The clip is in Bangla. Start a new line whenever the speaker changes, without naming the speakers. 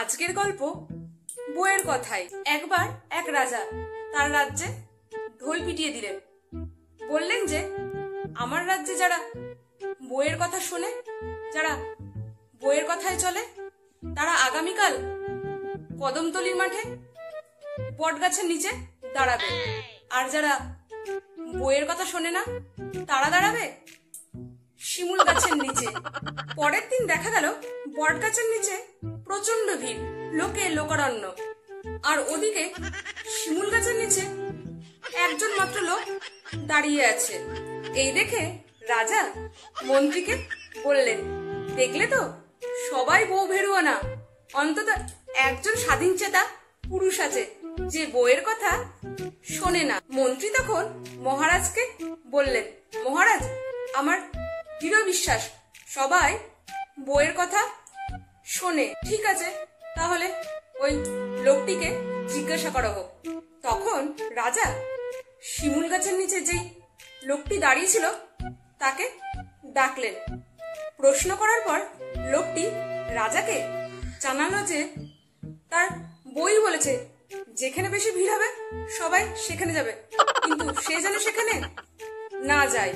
আজকের গল্প বইয়ের কথায়। একবার এক রাজা তার রাজ্যে ঢোল পিটিয়ে দিলেন। বললেন যে আমার রাজ্যে যারা বইয়ের কথা শোনে, যারা বইয়ের কথায় চলে, তারা আগামীকাল কদমতলির মাঠে বট গাছের নিচে দাঁড়াবে, আর যারা বইয়ের কথা শোনে না তারা দাঁড়াবে শিমুল গাছের নিচে। পরের দিন দেখা গেল বট গাছের নিচে প্রচন্ড ভিড়, লোকে লোকারণ্য, আর ওদিকে শিমুল গাছের নিচে একজন মাত্র লোক দাঁড়িয়ে আছে। এই দেখে রাজা মন্ত্রীকে বললেন, দেখলে তো সবাই বউ ভেরুয়া না, অন্তত একজন স্বাধীনচেতা পুরুষ আছে যে বইয়ের কথা শোনে না। মন্ত্রী তখন মহারাজকে বললেন, মহারাজ, আমার দৃঢ় বিশ্বাস সবাই বইয়ের কথা শোনে। ঠিক আছে, তাহলে ওই লোকটিকে জিজ্ঞাসা করা হোক। তখন রাজা শিমুল গাছের নিচে যেই লোকটি দাঁড়িয়ে ছিল তাকে ডাকলেন। প্রশ্ন করার পর লোকটি রাজাকে জানালো যে তার বই বলেছে যেখানে বেশি ভিড় হবে সবাই সেখানে যাবে, কিন্তু সে যেন সেখানে না যায়।